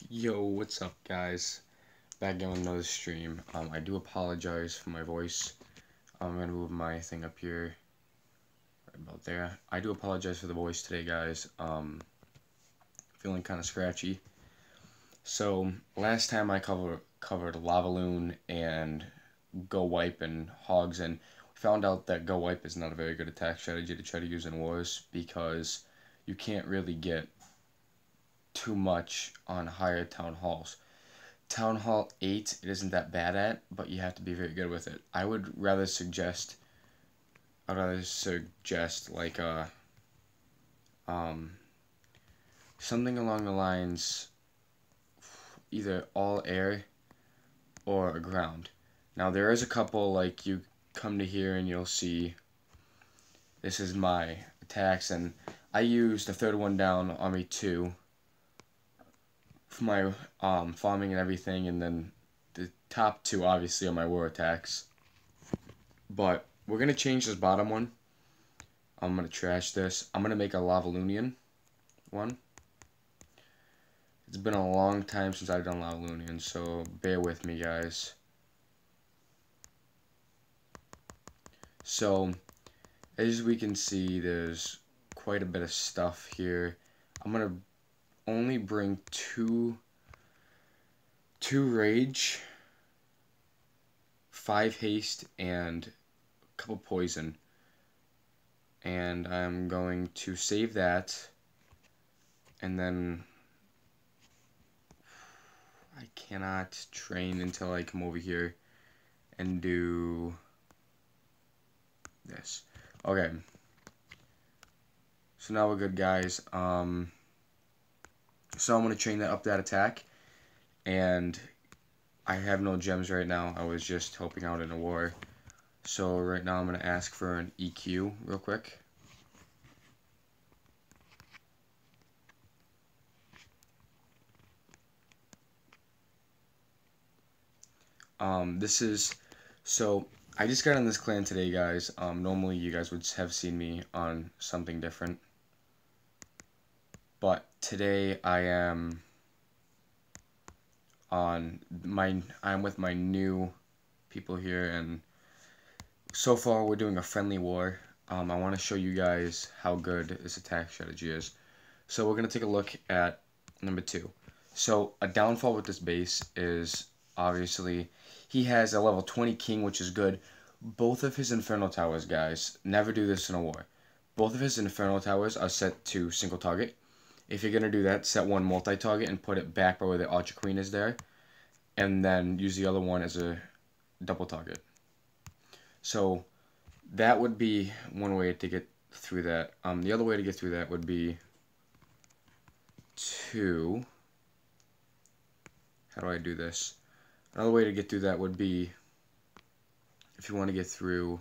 Yo, what's up, guys? Back again with another stream. I do apologize for my voice. I'm gonna move my thing up here, right about there. I do apologize for the voice today, guys. Feeling kind of scratchy. So last time I covered Lavaloon and Go Wipe and Hogs, and we found out that Go Wipe is not a very good attack strategy to try to use in wars because you can't really get too much on higher town halls. Town Hall 8 it isn't that bad at, but you have to be very good with it. I'd rather suggest like um something along the lines either all air or a ground. Now there is a couple, like you come to here and you'll see this is my attacks, and I used the third one down Army 2 for my farming and everything, and then the top two obviously are my war attacks. But we're gonna change this bottom one. I'm gonna trash this. I'm gonna make a Lavaloonian one. It's been a long time since I've done Lavaloonian, so bear with me, guys. So as we can see, there's quite a bit of stuff here. I'm gonna only bring two rage, 5 haste, and a couple poison. And I'm going to save that, and then I cannot train until I come over here and do this. Okay. So now we're good, guys. So I'm going to train that up that attack, and I have no gems right now. I was just helping out in a war. So right now I'm going to ask for an EQ real quick. So I just got on this clan today, guys. Normally you guys would have seen me on something different, but today I'm with my new people here, and so far we're doing a friendly war. I want to show you guys how good this attack strategy is. So we're going to take a look at number 2. So a downfall with this base is obviously he has a level 20 king, which is good. Both of his Inferno Towers, guys, never do this in a war. Both of his Inferno Towers are set to single target. If you're going to do that, set one multi-target and put it back by where the Archer Queen is there. And then use the other one as a double target. So that would be one way to get through that. The other way to get through that would be to... How do I do this? Another way to get through that would be, if you want to get through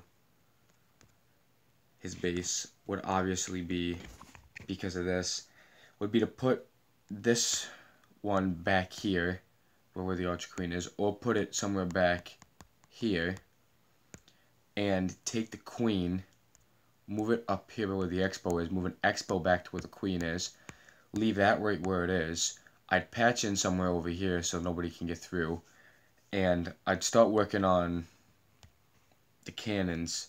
his base, would obviously be, because of this, would be to put this one back here, where the Archer Queen is, or put it somewhere back here, and take the Queen, move it up here where the Expo is, move an Expo back to where the Queen is, leave that right where it is. I'd patch in somewhere over here so nobody can get through, and I'd start working on the cannons,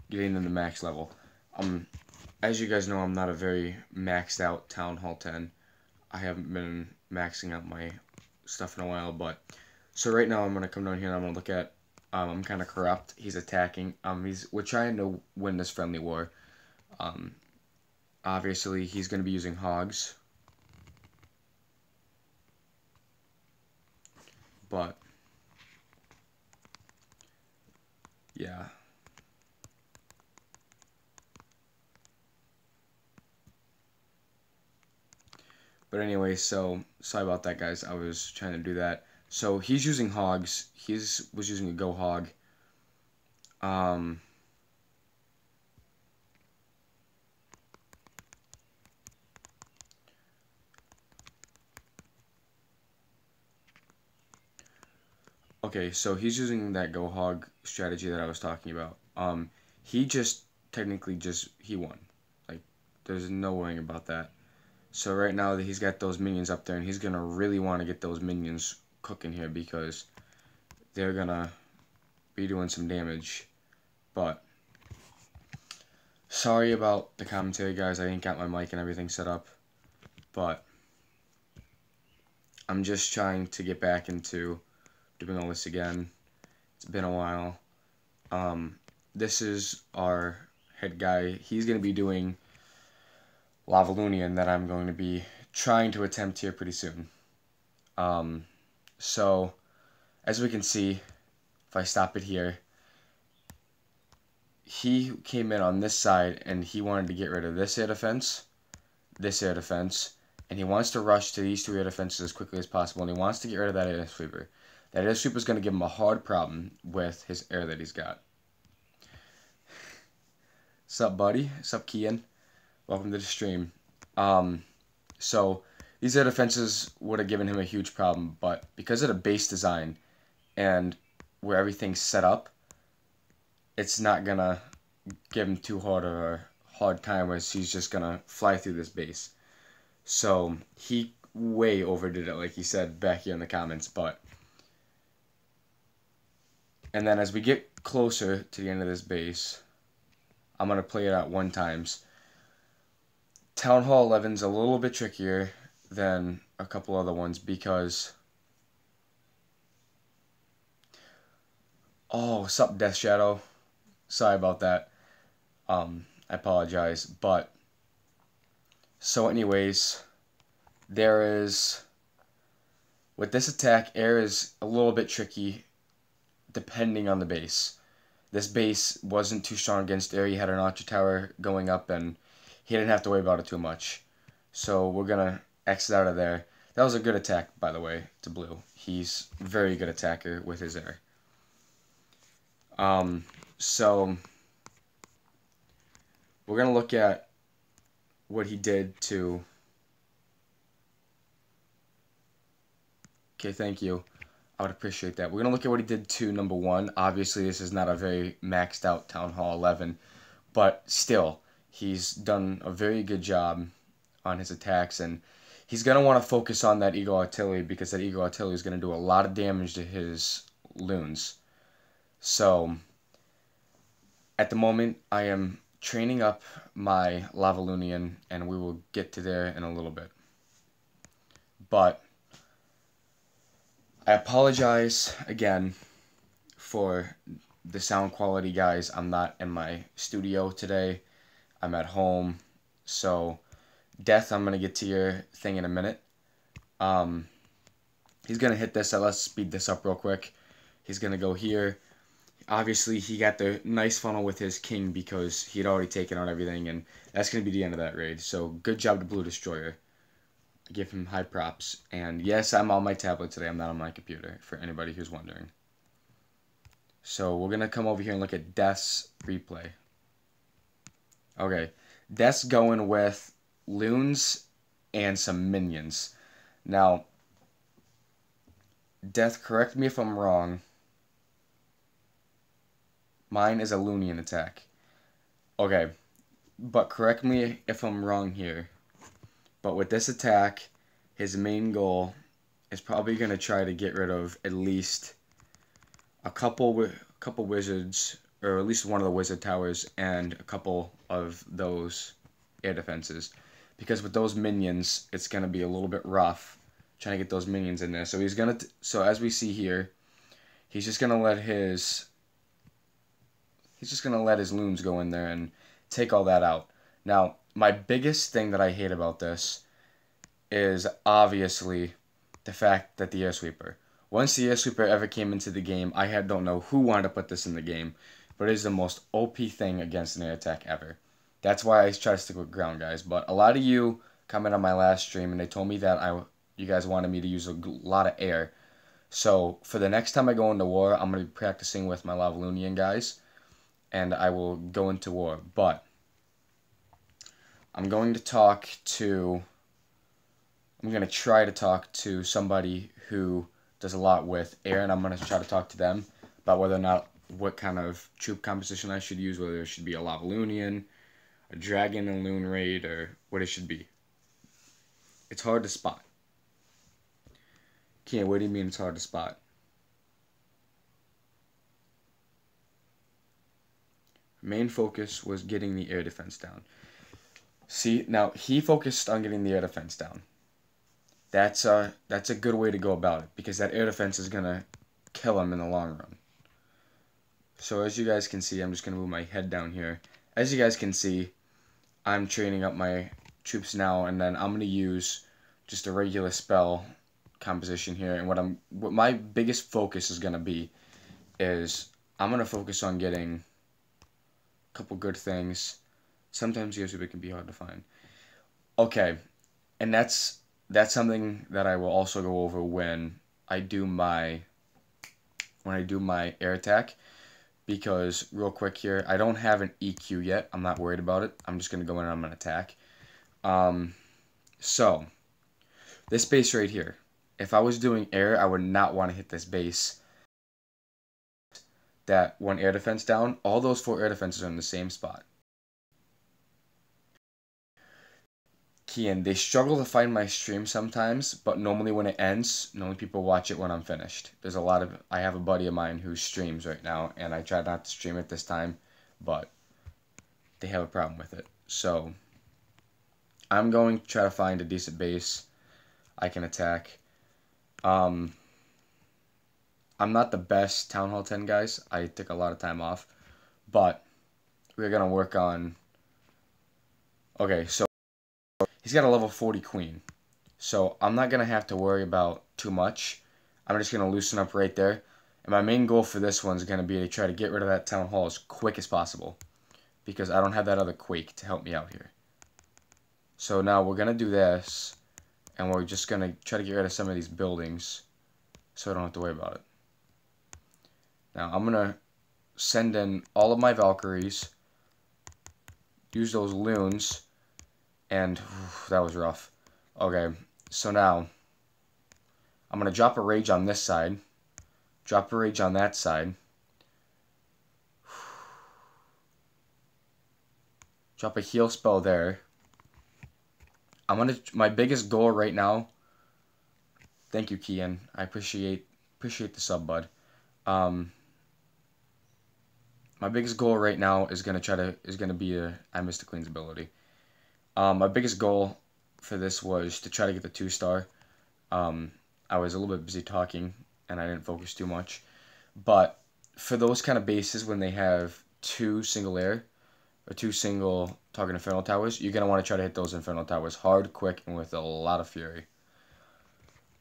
getting them to max level. As you guys know, I'm not a very maxed out Town Hall 10. I haven't been maxing out my stuff in a while, but so right now I'm gonna come down here and I'm gonna look at I'm kind of corrupt. He's attacking. We're trying to win this friendly war. Obviously he's gonna be using hogs, but yeah. But anyway, so sorry about that, guys. I was trying to do that. So he's using hogs. He was using a go hog. Okay, so he's using that go hog strategy that I was talking about. He just technically he won. Like, there's no worrying about that. So right now that he's got those minions up there, and he's going to really want to get those minions cooking here because they're going to be doing some damage. But sorry about the commentary, guys. I ain't got my mic and everything set up. But I'm just trying to get back into doing all this again. It's been a while. This is our head guy. He's going to be doing Lavalunian that I'm going to be trying to attempt here pretty soon. So, as we can see, if I stop it here, he came in on this side and he wanted to get rid of this air defense, and he wants to rush to these two air defenses as quickly as possible, and he wants to get rid of that air sweeper. That air sweeper is going to give him a hard problem with his air that he's got. Sup, buddy? Sup, Kian? Welcome to the stream. So these air defenses would have given him a huge problem, but because of the base design and where everything's set up, it's not gonna give him too hard of a hard time, as he's just gonna fly through this base. So he way overdid it, like he said back here in the comments. And then as we get closer to the end of this base, I'm gonna play it out 1x. Town Hall 11's a little bit trickier than a couple other ones because... Oh, sup, Death Shadow. Sorry about that. I apologize. But, so anyways, there is... With this attack, air is a little bit tricky depending on the base. This base wasn't too strong against air. He had an Archer Tower going up, and he didn't have to worry about it too much. So we're going to exit out of there. That was a good attack, by the way, to Blue. He's a very good attacker with his air. So we're going to look at what he did to... Okay, thank you. I would appreciate that. We're going to look at what he did to number 1. Obviously, this is not a very maxed out Town Hall 11, but still, he's done a very good job on his attacks, and he's going to want to focus on that Eagle Artillery because that Eagle Artillery is going to do a lot of damage to his loons. So, at the moment, I am training up my Lavalunian, and we will get to there in a little bit. But I apologize again for the sound quality, guys. I'm not in my studio today. I'm at home. So, Death, I'm going to get to your thing in a minute. He's going to hit this. So let's speed this up real quick. He's going to go here. Obviously, he got the nice funnel with his king because he had already taken out everything, and that's going to be the end of that raid. So, good job to Blue Destroyer. I give him high props. And yes, I'm on my tablet today. I'm not on my computer, for anybody who's wondering. So, we're going to come over here and look at Death's replay. Okay, Death's going with loons and some minions. Now, Death, correct me if I'm wrong. Mine is a Loonian attack. Okay, but correct me if I'm wrong here. But with this attack, his main goal is probably going to try to get rid of at least a couple wizards, or at least one of the wizard towers, and a couple of those air defenses. Because with those minions, it's going to be a little bit rough trying to get those minions in there. So he's going to, so as we see here, he's just going to let his loons go in there and take all that out. Now, my biggest thing that I hate about this is obviously the fact that the air sweeper. Once the air sweeper ever came into the game, I don't know who wanted to put this in the game, but it is the most OP thing against an air attack ever. That's why I try to stick with ground, guys. But a lot of you commented on my last stream, and they told me that you guys wanted me to use a lot of air. So for the next time I go into war, I'm going to be practicing with my Lavalunian guys, and I will go into war. But I'm going to try to talk to somebody who does a lot with air, and I'm going to try to talk to them about whether or not what kind of troop composition I should use, whether it should be a Lavalunian, a Dragon and Loon Raid, or what it should be. It's hard to spot. Kian, what do you mean it's hard to spot? Main focus was getting the air defense down. See, now he focused on getting the air defense down. That's a good way to go about it, because that air defense is gonna kill him in the long run. So as you guys can see, I'm just gonna move my head down here. As you guys can see, I'm training up my troops now, and then I'm gonna use just a regular spell composition here. And what my biggest focus is gonna be is I'm gonna focus on getting a couple good things. Sometimes it can be hard to find. Okay, and that's something that I will also go over when I do my air attack. Because real quick here, I don't have an EQ yet. I'm not worried about it. I'm just gonna go in and I'm gonna attack. So this base right here, if I was doing air, I would not want to hit this base. That one air defense down, all those 4 air defenses are in the same spot. Kian, they struggle to find my stream sometimes, but normally when it ends, normally people watch it when I'm finished. I have a buddy of mine who streams right now, and I tried not to stream it this time, but they have a problem with it. So I'm going to try to find a decent base I can attack. I'm not the best Town Hall 10, guys. I took a lot of time off, but we're going to work on... Okay, so he's got a level 40 queen, so I'm not going to have to worry about too much. I'm just going to loosen up right there. And my main goal for this one is going to be to try to get rid of that Town Hall as quick as possible, because I don't have that other Quake to help me out here. So now we're going to do this, and we're just going to try to get rid of some of these buildings so I don't have to worry about it. Now I'm going to send in all of my Valkyries, use those loons, and that was rough. Okay, so now I'm going to drop a rage on this side, drop a rage on that side, drop a heal spell there. My biggest goal right now, thank you, Kian, I appreciate the sub, bud. My biggest goal right now is gonna be I missed the Queen's ability. My biggest goal for this was to try to get the 2-star. I was a little bit busy talking and I didn't focus too much. But for those kind of bases, when they have 2 single air or 2 single target Inferno Towers, you're gonna want to try to hit those Inferno Towers hard, quick, and with a lot of fury.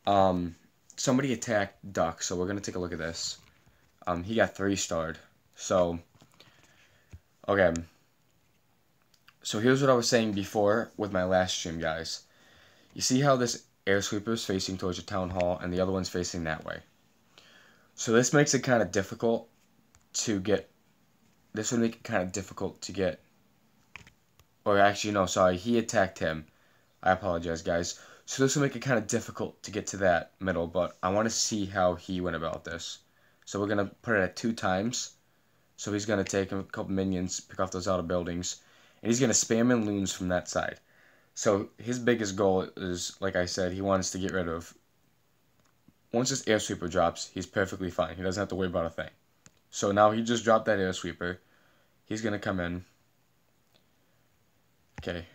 Somebody attacked Duck, so we're gonna take a look at this. He got 3-starred. So, okay. So here's what I was saying before with my last stream, guys. You see how this air sweeper is facing towards the Town Hall and the other one's facing that way. So this makes it kind of difficult to get... This would make it kind of difficult to get... Or actually, no, sorry. He attacked him. I apologize, guys. So this will make it kind of difficult to get to that middle, but I want to see how he went about this. So we're going to put it at 2 times. So he's going to take a couple minions, pick off those outer buildings, and he's going to spam in loons from that side. So his biggest goal is, like I said, he wants to get rid of... Once this air sweeper drops, he's perfectly fine. He doesn't have to worry about a thing. So now he just dropped that air sweeper. He's going to come in. Okay.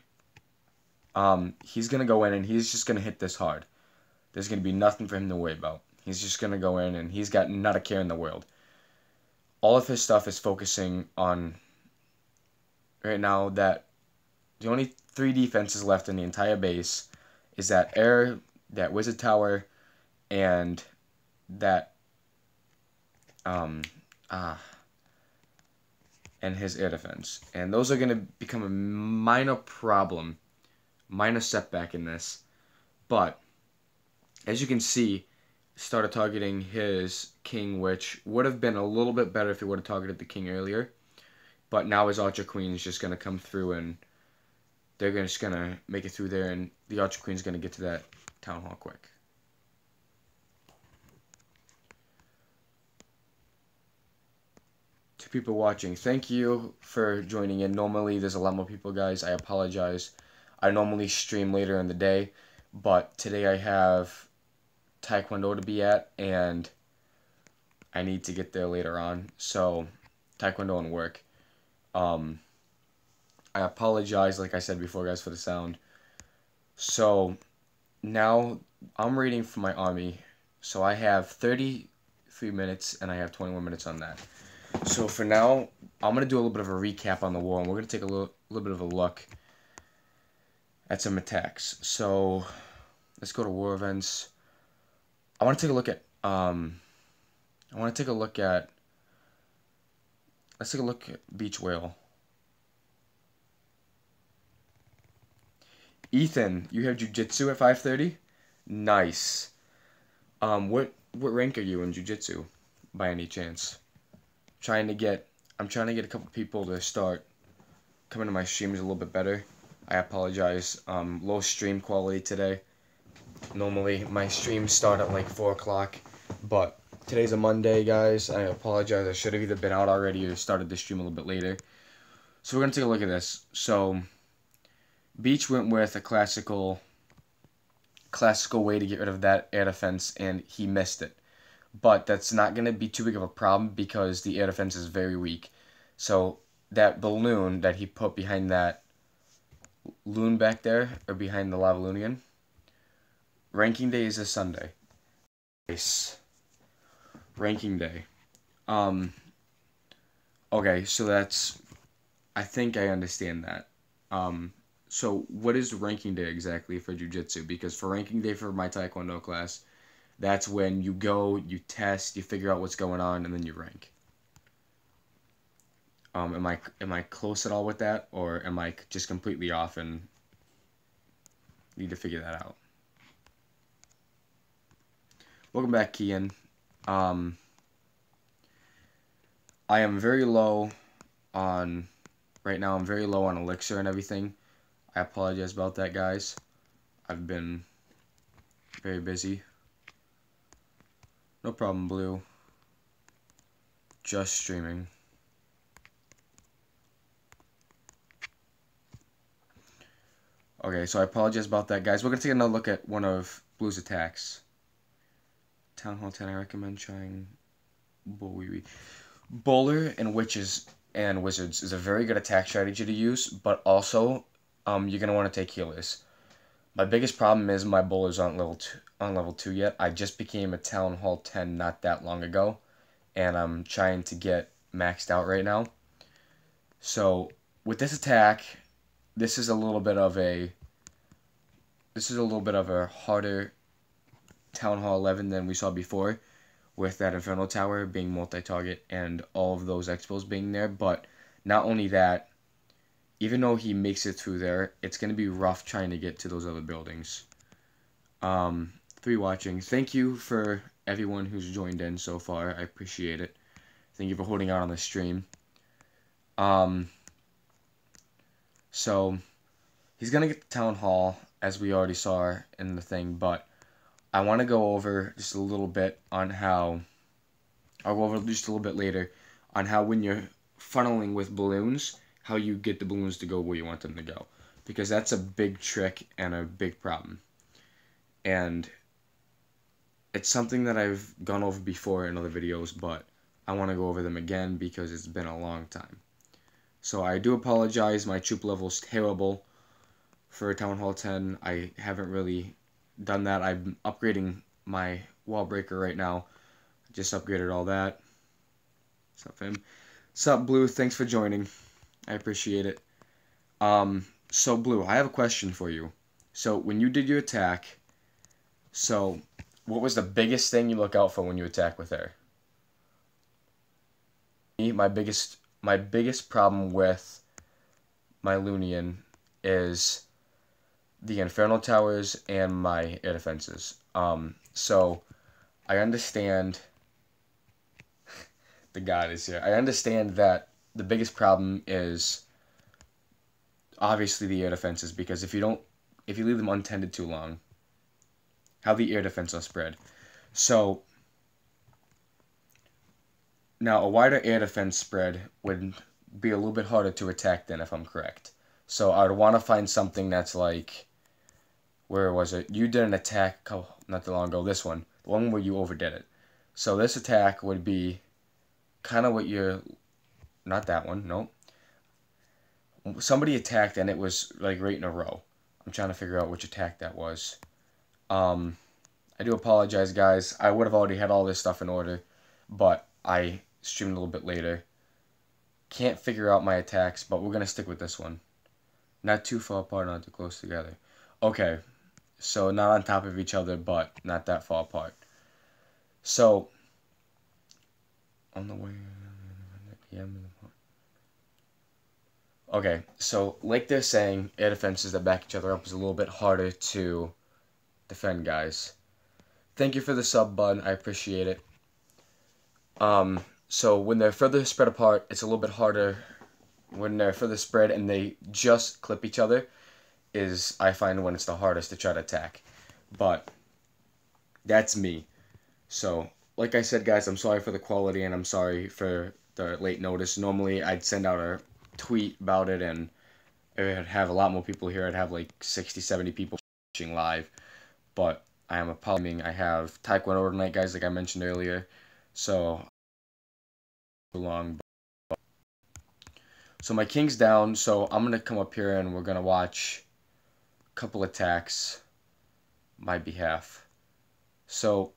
He's going to go in and he's just going to hit this hard. There's going to be nothing for him to worry about. He's just going to go in and he's got not a care in the world. All of his stuff is focusing on, right now, that the only 3 defenses left in the entire base is that air, that wizard tower, and that, and his air defense. And those are going to become a minor problem, minor setback in this. But, as you can see, started targeting his king, which would have been a little bit better if he would have targeted the king earlier. But now his Archer Queen is just going to come through and they're just going to make it through there, and the Archer Queen's going to get to that Town Hall quick. To people watching, thank you for joining in. Normally there's a lot more people, guys. I apologize. I normally stream later in the day, but today I have Taekwondo to be at, and I need to get there later on. So, Taekwondo and work. I apologize, like I said before, guys, for the sound. So, now I'm reading for my army. So, I have 33 minutes, and I have 21 minutes on that. So, for now, I'm going to do a little bit of a recap on the war, and we're going to take a little bit of a look at some attacks. So, let's go to war events. I want to take a look at, let's take a look at Beach Whale. Ethan, you have Jiu-Jitsu at 5:30? Nice. What rank are you in Jiu-Jitsu, by any chance? I'm trying to get a couple people to start coming to my streams a little bit better. I apologize. Low stream quality today. Normally my streams start at like 4 o'clock, but today's a Monday, guys. I apologize. I should have either been out already or started the stream a little bit later. So we're gonna take a look at this. So Beach went with a classical way to get rid of that air defense, and he missed it. But that's not going to be too big of a problem because the air defense is very weak. So that balloon that he put behind that loon back there, or behind the Lavalunian, ranking day is a Sunday. Nice. Ranking day. Okay, so that's, I think I understand that. So what is ranking day exactly for Jiu-Jitsu? Because for ranking day for my Taekwondo class, that's when you go, you test, you figure out what's going on, and then you rank. Am I close at all with that, or am I just completely off and need to figure that out? Welcome back, Kian. I am very low on, right now I'm very low on elixir and everything. I apologize about that, guys. I've been very busy. No problem, Blue. Just streaming. Okay, so I apologize about that, guys. We're going to take another look at one of Blue's attacks. Town Hall 10, I recommend trying Bowler and Witches and Wizards is a very good attack strategy to use, but also you're going to want to take healers. My biggest problem is my bowlers aren't level 2 yet. I just became a Town Hall 10 not that long ago, and I'm trying to get maxed out right now. So with this attack, this is a little bit of a harder Town Hall 11 than we saw before, with that Inferno Tower being multi-target and all of those expos being there. But not only that, even though he makes it through there, it's going to be rough trying to get to those other buildings. 3 watching. Thank you for everyone who's joined in so far. I appreciate it. Thank you for holding out on the stream. So he's going to get the Town Hall, as we already saw in the thing, but I want to go over just a little bit on how, I'll go over just a little bit later, on how when you're funneling with balloons, how you get the balloons to go where you want them to go. Because that's a big trick and a big problem. And it's something that I've gone over before in other videos, but I want to go over them again because it's been a long time. So I do apologize, my troop level is terrible for Town Hall 10. I haven't really done that. I'm upgrading my wall breaker right now. Just upgraded all that. What's up, fam? What's up, Blue? Thanks for joining. I appreciate it. So Blue, I have a question for you. So when you did your attack, so what was the biggest thing you look out for when you attack with air? My biggest problem with my Lunian is the Inferno Towers and my air defenses. So I understand the God is here. I understand that the biggest problem is obviously the air defenses, because if you leave them untended too long, how the air defense will spread. So now a wider air defense spread would be a little bit harder to attack then, if I'm correct. So I would want to find something that's like, where was it? You did an attack not too long ago. This one, the one where you overdid it. So this attack would be kind of what you're, not that one, no. Somebody attacked and it was like right in a row. I'm trying to figure out which attack that was. I do apologize, guys. I would have already had all this stuff in order, but I streamed a little bit later. Can't figure out my attacks, but we're going to stick with this one. Not too far apart, not too close together. Okay, so not on top of each other, but not that far apart. So, on the way... Okay, so like they're saying, air defenses that back each other up is a little bit harder to defend, guys. Thank you for the sub, bud. I appreciate it. So when they're further spread apart, it's a little bit harder. When they're further spread and they just clip each other, is I find when it's the hardest to try to attack. But that's me. So, like I said, guys, I'm sorry for the quality and I'm sorry for the late notice. Normally, I'd send out a tweet about it and I'd have a lot more people here. I'd have like 60, 70 people watching live. But I am apologizing. I have Taekwondo tonight, guys, like I mentioned earlier. So, long. So my king's down, so I'm going to come up here and we're going to watch a couple attacks my behalf. So,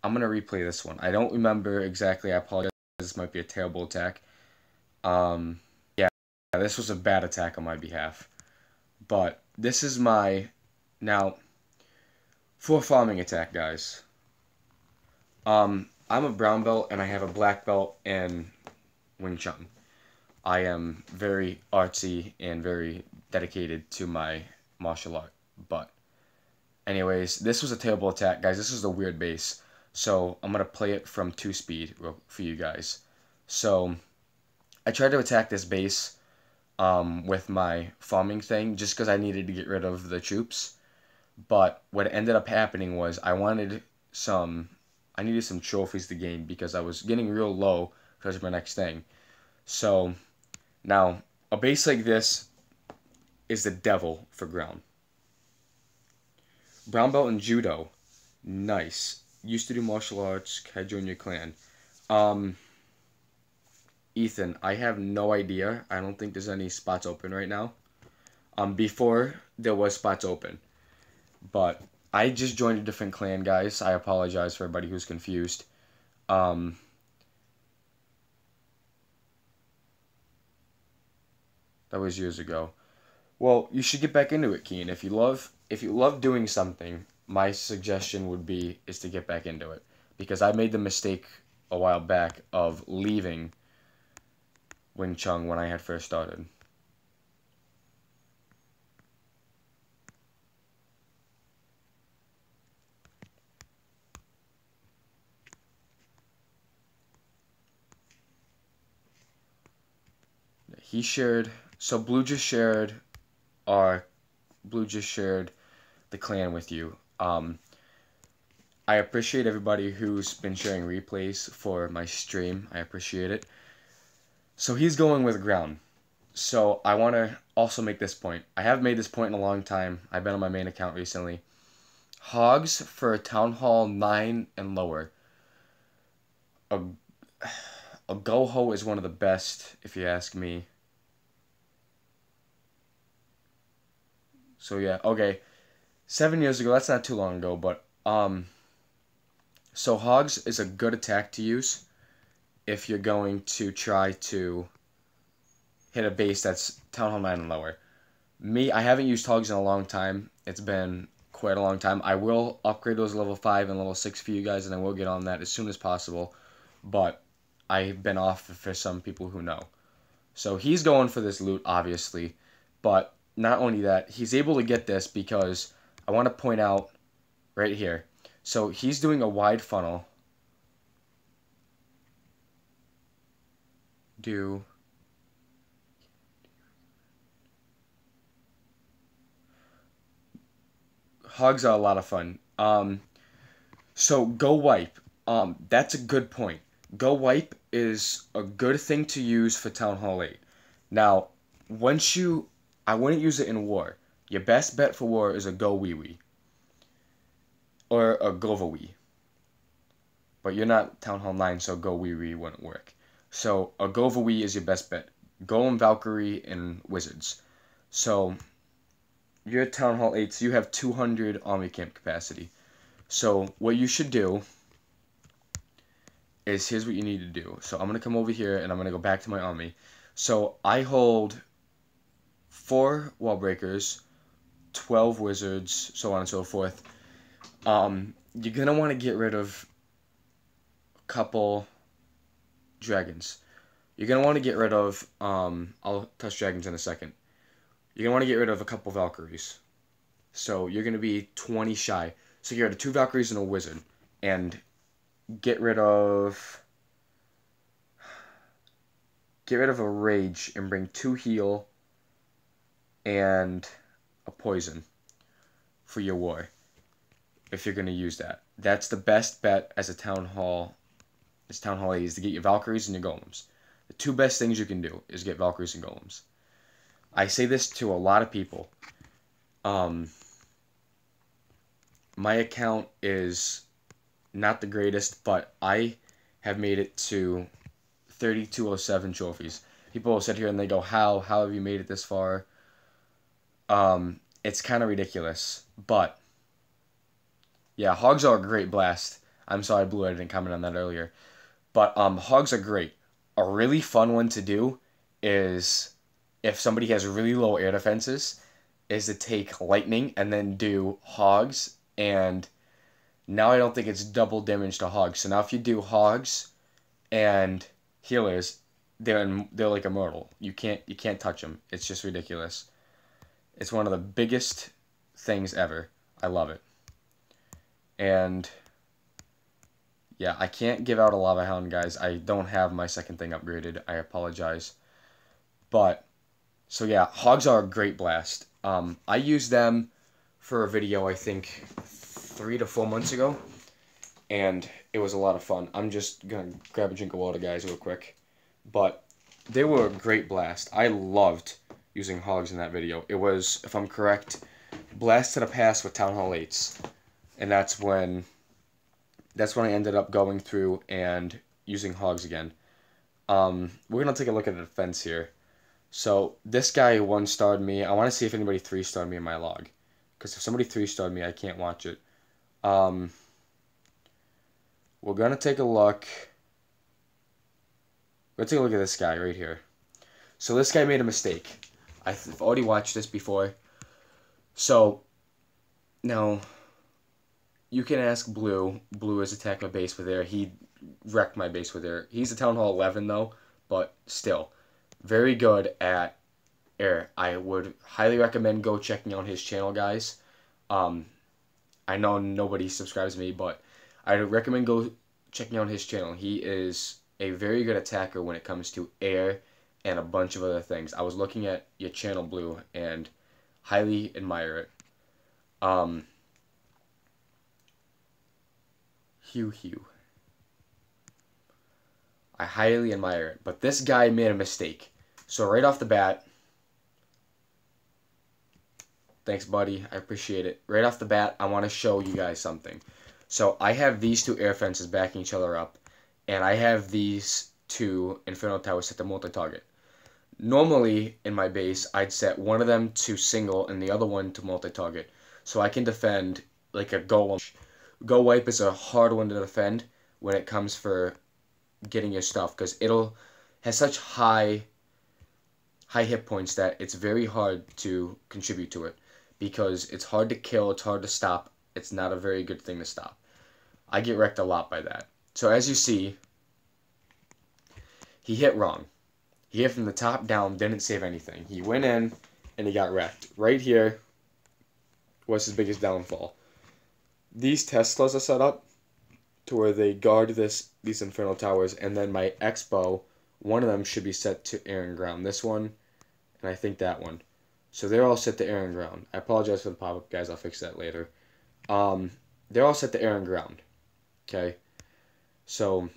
I'm going to replay this one. I don't remember exactly. I apologize. This might be a terrible attack. Yeah, this was a bad attack on my behalf. But this is my... Now, for a farming attack, guys. I'm a brown belt and I have a black belt in Wing Chun. I am very artsy and very dedicated to my martial art. But anyways, this was a terrible attack, guys. This is a weird base. So I'm going to play it from 2-speed for you guys. So I tried to attack this base with my farming thing just because I needed to get rid of the troops. But what ended up happening was I needed some trophies to gain because I was getting real low because of my next thing. So now a base like this is the devil for ground. Brown belt in judo, nice. Used to do martial arts. Can I join your clan? Ethan, I have no idea. I don't think there's any spots open right now. Before there was spots open. But I just joined a different clan, guys. I apologize for everybody who's confused. That was years ago. Well, you should get back into it, Keen. If you love doing something, my suggestion would be is to get back into it. Because I made the mistake a while back of leaving Wing Chun when I had first started. He shared, so Blue just shared the clan with you. I appreciate everybody who's been sharing replays for my stream. I appreciate it. So he's going with ground. So I want to also make this point. I haven't made this point in a long time. I've been on my main account recently. Hogs for Town Hall 9 and lower. A Goho is one of the best, if you ask me. So yeah, okay. 7 years ago, that's not too long ago, but so Hogs is a good attack to use if you're going to try to hit a base that's Town Hall 9 and lower. Me, I haven't used Hogs in a long time. It's been quite a long time. I will upgrade those level 5 and level 6 for you guys, and I will get on that as soon as possible. But I've been off for some people who know. So he's going for this loot, obviously. But not only that, he's able to get this because I want to point out right here. So he's doing a wide funnel. Hogs are a lot of fun. So go wipe. That's a good point. Go wipe is a good thing to use for Town Hall 8. Now, I wouldn't use it in war. Your best bet for war is a Go Wee Wee. Or a Govawee. But you're not Town Hall 9, so Go Wee Wee wouldn't work. So a Govawee is your best bet. Golem, Valkyrie, and Wizards. So you're at Town Hall 8, so you have 200 army camp capacity. So what you should do is, here's what you need to do. So I'm going to come over here, and I'm going to go back to my army. So I hold 4 wall breakers, 12 wizards, so on and so forth. You're going to want to get rid of a couple dragons. You're going to want to get rid of, I'll touch dragons in a second. You're going to want to get rid of a couple Valkyries. So you're going to be 20 shy. So you're at 2 Valkyries and a wizard. And get rid of a rage and bring 2 heal and a poison for your war. If you're going to use that. That's the best bet as a Town Hall. As Town Hall 8 is to get your Valkyries and your Golems. The 2 best things you can do is get Valkyries and Golems. I say this to a lot of people. My account is not the greatest, but I have made it to 3207 trophies. People will sit here and they go, how have you made it this far? It's kind of ridiculous, but yeah, hogs are a great blast. I'm sorry, Blue, I didn't comment on that earlier. But hogs are great. A really fun one to do is, if somebody has really low air defenses, is to take lightning and then do hogs. And now I don't think it's double damage to hogs. So now if you do hogs and healers, they're like immortal. You can't touch them. It's just ridiculous. It's one of the biggest things ever. I love it. And yeah, I can't give out a Lava Hound, guys. I don't have my second thing upgraded. I apologize. But so yeah, hogs are a great blast. I used them for a video, I think 3 to 4 months ago, and it was a lot of fun. I'm just gonna grab a drink of water, guys, real quick. But they were a great blast. I loved using hogs in that video. It was, if I'm correct, Blast to the Past with Town Hall 8s, and that's when I ended up going through and using hogs again. We're gonna take a look at the defense here. So this guy 1-starred me. I want to see if anybody 3-starred me in my log, because if somebody 3-starred me, I can't watch it. We're gonna take a look. Let's take a look at this guy right here. So this guy made a mistake. I've already watched this before. So now you can ask Blue. Blue has attacked my base with air. He wrecked my base with air. He's a Town Hall 11 though, but still very good at air. I would highly recommend go checking out his channel, guys. I know nobody subscribes to me, but I recommend go checking out his channel. He is a very good attacker when it comes to air and a bunch of other things. I was looking at your channel, Blue, and highly admire it. Hugh. I highly admire it. But this guy made a mistake. So right off the bat, thanks, buddy. I appreciate it. Right off the bat, I want to show you guys something. So I have these 2 air fences backing each other up, and I have these 2 Inferno Towers set to multi-target. Normally, in my base, I'd set one of them to single and the other one to multi-target, so I can defend like a golem. Go Wipe is a hard one to defend when it comes for getting your stuff, because has such high hit points that it's very hard to contribute to it, because it's hard to kill, it's hard to stop. It's not a very good thing to stop. I get wrecked a lot by that. So as you see, he hit wrong. He hit from the top down, didn't save anything. He went in and he got wrecked. Right here was his biggest downfall. These Teslas are set up to where they guard these Inferno Towers, and then my Expo, one of them should be set to air and ground. This one, and I think that one. So they're all set to air and ground. I apologize for the pop-up, guys. I'll fix that later. They're all set to air and ground. Okay? So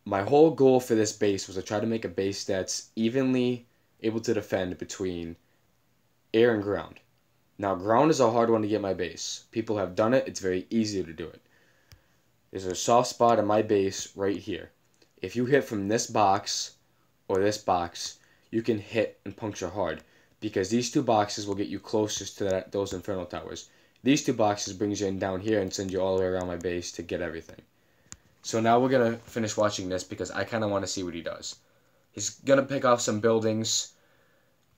my whole goal for this base was to try to make a base that's evenly able to defend between air and ground. Now, ground is a hard one to get my base. People have done it. It's very easy to do it. There's a soft spot in my base right here. If you hit from this box or this box, you can hit and puncture hard because these two boxes will get you closest to those Inferno Towers. These two boxes brings you in down here and send you all the way around my base to get everything. So now we're going to finish watching this because I kind of want to see what he does. He's going to pick off some buildings.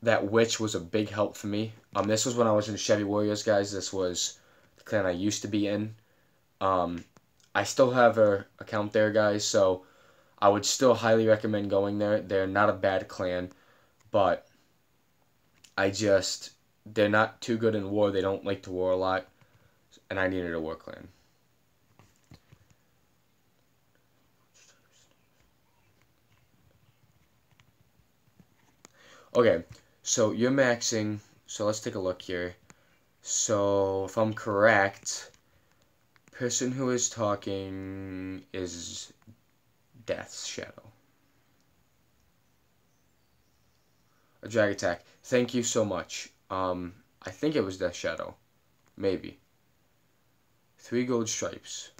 That witch was a big help for me. This was when I was in Chevy Warriors, guys. This was the clan I used to be in. I still have an account there, guys, so I would still highly recommend going there. They're not a bad clan, but they're not too good in war. They don't like to war a lot, and I needed a war clan. Okay, so you're maxing, so let's take a look here. So, if I'm correct, person who is talking is Death's Shadow. A drag attack. Thank you so much. I think it was Death's Shadow. Maybe. 3 gold stripes.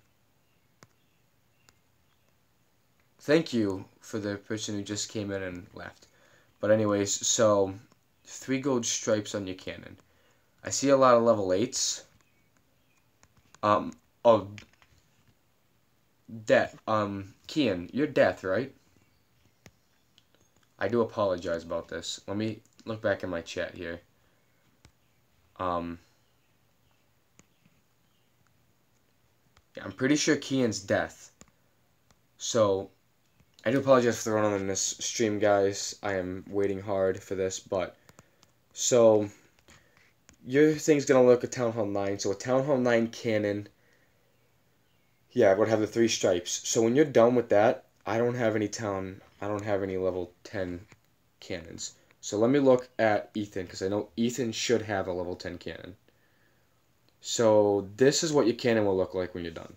Thank you for the person who just came in and left. But anyways, so 3 gold stripes on your cannon. I see a lot of level 8s. Oh, Death. Kian, you're Death, right? I do apologize about this. Let me look back in my chat here. Yeah, I'm pretty sure Kian's Death. So, I do apologize for the run on this stream, guys. I am waiting hard for this, but... So, your thing's gonna look a Town Hall 9. So, a Town Hall 9 cannon... Yeah, it would have the 3 stripes. So, when you're done with that, I don't have any level 10 cannons. So, let me look at Ethan, because I know Ethan should have a level 10 cannon. So, this is what your cannon will look like when you're done.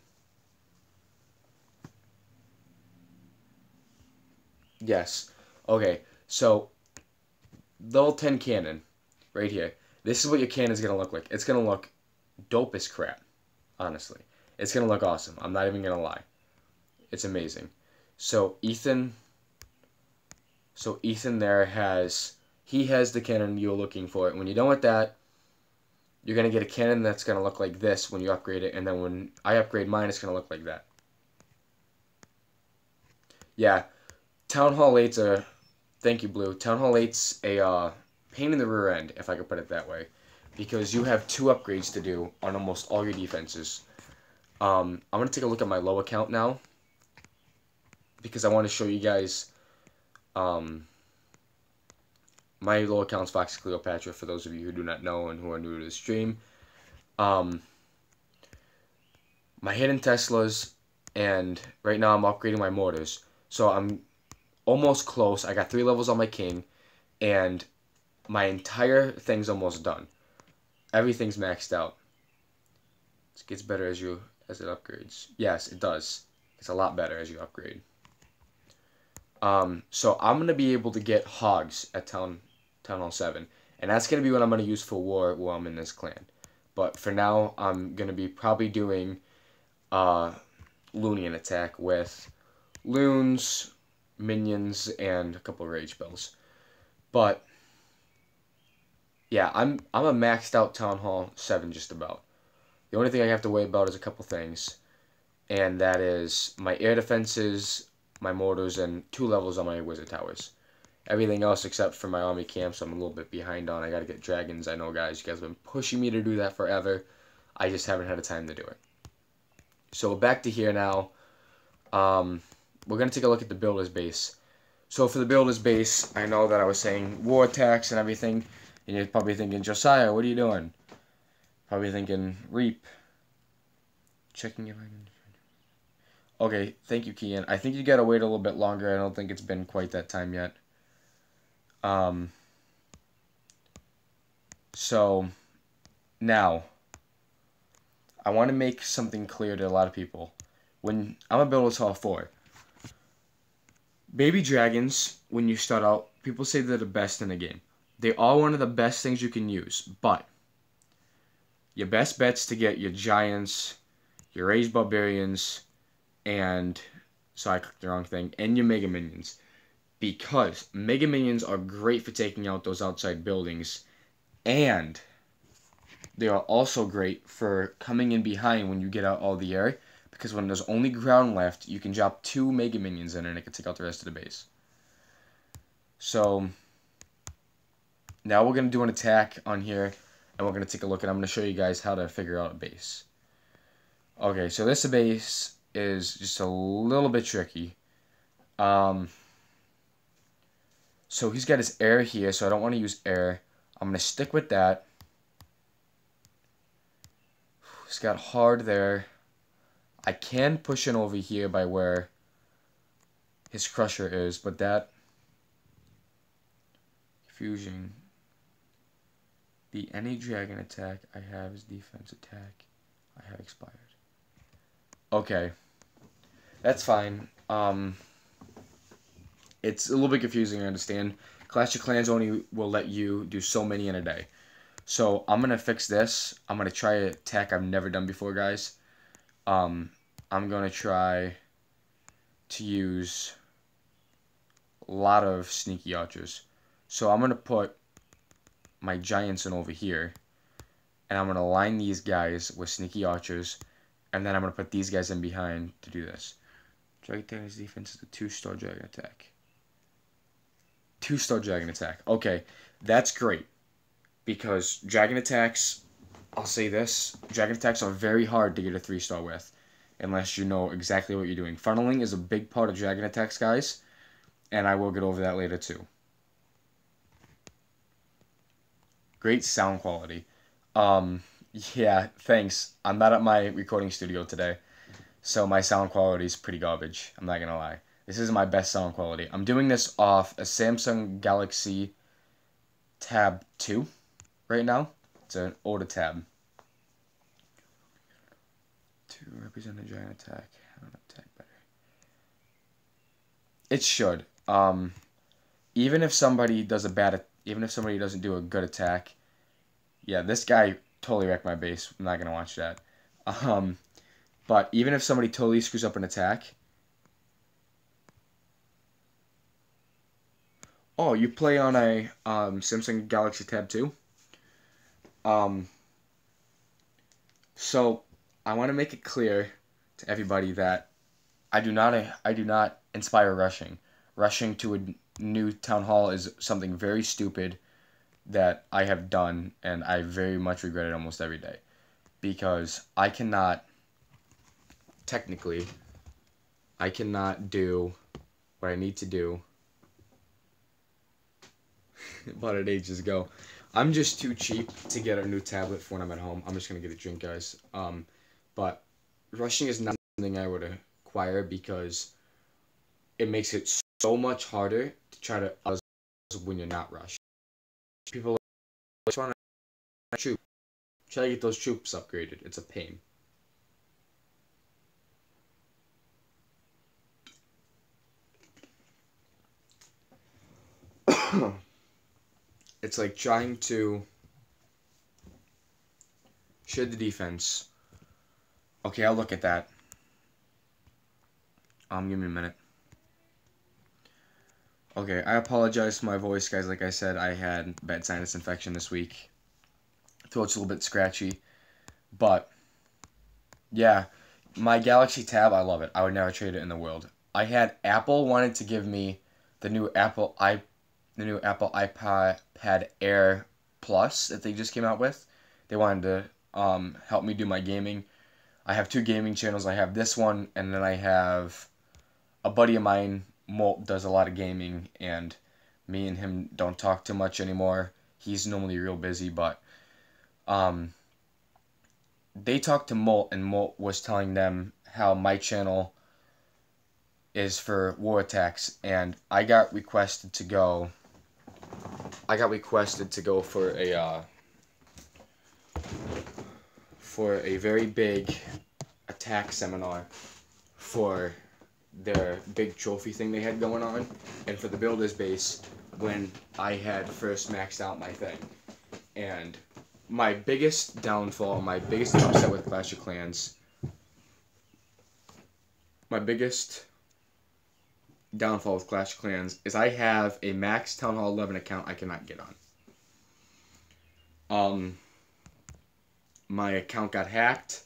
Yes. Okay, so level 10 cannon, right here. This is what your cannon is going to look like. It's going to look dope as crap, honestly. It's going to look awesome. I'm not even going to lie. It's amazing. So Ethan there has the cannon you're looking for. And when you're done with that, you're going to get a cannon that's going to look like this when you upgrade it. And then when I upgrade mine, it's going to look like that. Yeah. Town Hall 8's thank you, Blue. Town Hall 8's a pain in the rear end, if I could put it that way, because you have 2 upgrades to do on almost all your defenses. I'm going to take a look at my low account now, because I want to show you guys my low account's Fox Cleopatra, for those of you who do not know and who are new to the stream. My hidden Teslas, and right now I'm upgrading my mortars. So I'm almost close. I got 3 levels on my king, and my entire thing's almost done. Everything's maxed out. It gets better as it upgrades. Yes, it does. It's a lot better as you upgrade. So I'm gonna be able to get hogs at Town Hall 7, and that's gonna be what I'm gonna use for war while I'm in this clan. But for now, I'm gonna be probably doing Loonian attack with loons, minions, and a couple of rage spells. But yeah, I'm a maxed out Town Hall 7 just about. The only thing I have to worry about is a couple things, and that is my air defenses, my mortars, and 2 levels on my wizard towers. Everything else except for my army camps I'm a little bit behind on. I gotta get dragons. I know, guys, you guys have been pushing me to do that forever. I just haven't had the time to do it. So back to here now. We're going to take a look at the builder's base. So for the builder's base, I know that I was saying war attacks and everything, and you're probably thinking, Josiah, what are you doing? Probably thinking, Reap. Checking if I can... Okay, thank you, Kian. I think you gotta wait a little bit longer. I don't think it's been quite that time yet. So, now, I want to make something clear to a lot of people. When I'm a builder's hall 4, baby dragons, when you start out, people say they're the best in the game. They are one of the best things you can use, but your best bet's to get your Giants, your Raised Barbarians, and, so I clicked the wrong thing, and your Mega Minions. Because Mega Minions are great for taking out those outside buildings, and they are also great for coming in behind when you get out all the air, because when there's only ground left, you can drop 2 Mega Minions in and it can take out the rest of the base. So, now we're going to do an attack on here, and we're going to take a look, and I'm going to show you guys how to figure out a base. Okay, so this base is just a little bit tricky. So he's got his air here, so I don't want to use air. I'm going to stick with that. He's got hard there. I can push in over here by where his crusher is, but that fusion. The any dragon attack I have is defense attack I have expired. Okay. That's fine. It's a little bit confusing, I understand. Clash of Clans only will let you do so many in a day. So I'm going to fix this. I'm going to try an attack I've never done before, guys. I'm going to try to use a lot of sneaky archers. So I'm going to put my Giants in over here. And I'm going to line these guys with sneaky archers. And then I'm going to put these guys in behind to do this. Dragon Dragon's defense is a 2-star dragon attack. 2-star dragon attack. Okay, that's great. Because dragon attacks, I'll say this, dragon attacks are very hard to get a 3-star with. Unless you know exactly what you're doing. Funneling is a big part of dragon attacks, guys. And I will get over that later too. Great sound quality. Yeah, thanks. I'm not at my recording studio today. So my sound quality is pretty garbage. I'm not going to lie. This is my best sound quality. I'm doing this off a Samsung Galaxy Tab 2 right now. It's an older tab. To represent a giant attack. How to attack better. It should. Even if somebody does even if somebody doesn't do a good attack, yeah, this guy totally wrecked my base. I'm not gonna watch that. But even if somebody totally screws up an attack, oh, you play on a Samsung Galaxy Tab 2? So I want to make it clear to everybody that I do not inspire rushing. Rushing to a new town hall is something very stupid that I have done, and I very much regret it almost every day. Because I cannot do what I need to do. Bought it ages ago. I'm just too cheap to get a new tablet for when I'm at home. I'm just going to get a drink, guys. But rushing is not something I would acquire because it makes it so much harder to try to when you're not rushed. People are trying to try to get those troops upgraded. It's a pain. It's like trying to shed the defense. Okay, I'll look at that. Give me a minute. Okay, I apologize for my voice, guys. Like I said, I had bad sinus infection this week. Throat's a little bit scratchy. But, yeah, my Galaxy Tab, I love it. I would never trade it in the world. I had Apple wanted to give me the new Apple iPad Air Plus that they just came out with. They wanted to help me do my gaming. I have 2 gaming channels. I have this one, and then I have a buddy of mine, Molt, does a lot of gaming, and me and him don't talk too much anymore. He's normally real busy, but they talked to Molt, and Molt was telling them how my channel is for war attacks, and I got requested to go for a very big attack seminar for their big trophy thing they had going on, and for the builder's base when I had first maxed out my thing. And my biggest downfall, my biggest upset with Clash of Clans, my biggest downfall with Clash of Clans is I have a max Town Hall 11 account I cannot get on. My account got hacked.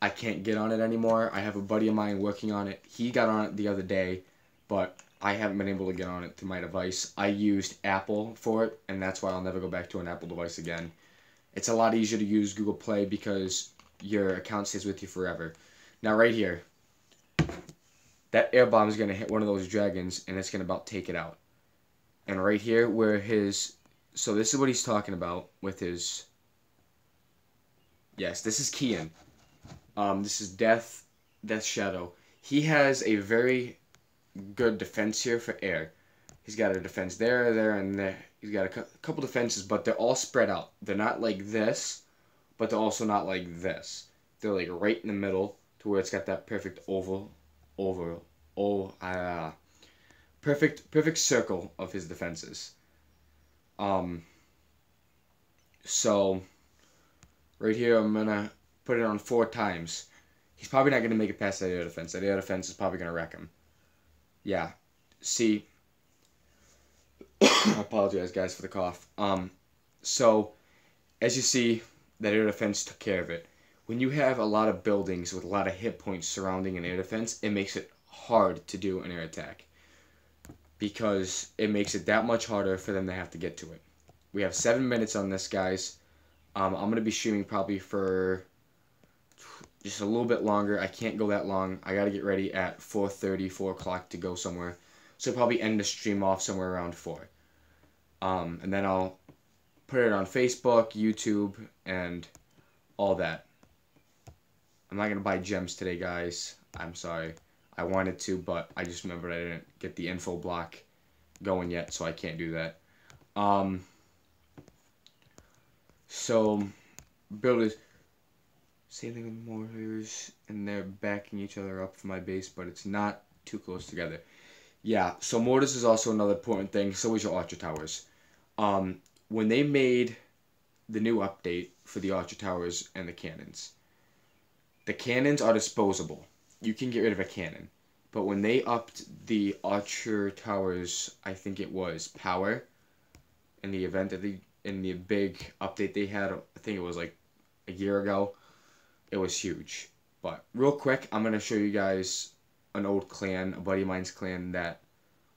I can't get on it anymore. I have a buddy of mine working on it. He got on it the other day, but I haven't been able to get on it through my device. I used Apple for it, and that's why I'll never go back to an Apple device again. It's a lot easier to use Google Play because your account stays with you forever. Now right here, that air bomb is going to hit one of those dragons, and it's going to about take it out. And right here where his... So this is what he's talking about with his... Yes, this is Kian. This is Death Shadow. He has a very good defense here for air. He's got a defense there, there, and there. He's got a couple defenses, but they're all spread out. They're not like this, but they're also not like this. They're like right in the middle to where it's got that perfect perfect circle of his defenses. So right here I'm gonna put it on 4 times. He's probably not gonna make it past that air defense. That air defense is probably gonna wreck him. Yeah. See, I apologize guys for the cough. So as you see, that air defense took care of it. When you have a lot of buildings with a lot of hit points surrounding an air defense, it makes it hard to do an air attack. Because it makes it that much harder for them to have to get to it. We have 7 minutes on this, guys. I'm going to be streaming probably for just a little bit longer. I can't go that long. I got to get ready at 4:30, 4 o'clock to go somewhere. So probably end the stream off somewhere around 4. And then I'll put it on Facebook, YouTube, and all that. I'm not going to buy gems today, guys. I'm sorry. I wanted to, but I just remembered I didn't get the info block going yet, so I can't do that. So, builders, sailing with mortars, and they're backing each other up for my base, but it's not too close together. Yeah, so mortars is also another important thing, so is your archer towers. When they made the new update for the archer towers and the cannons are disposable. You can get rid of a cannon. But when they upped the archer towers, I think it was power, in the event that in the big update they had, I think it was like a year ago, it was huge. But real quick, I'm going to show you guys an old clan, a buddy of mine's clan that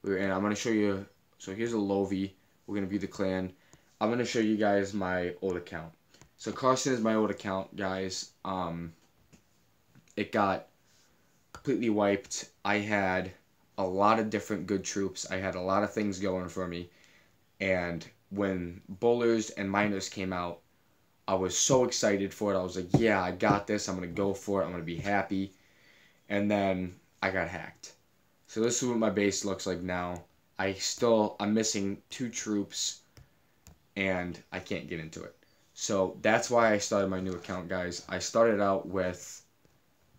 we were in. I'm going to show you, so here's a Lovi. We're going to view the clan. I'm going to show you guys my old account. So Carson is my old account, guys. It got completely wiped. I had a lot of different good troops. I had a lot of things going for me. And when bowlers and miners came out, I was so excited for it. I was like, yeah, I got this. I'm going to go for it. I'm going to be happy. And then I got hacked. So this is what my base looks like now. I'm missing 2 troops, and I can't get into it. So that's why I started my new account, guys. I started out with,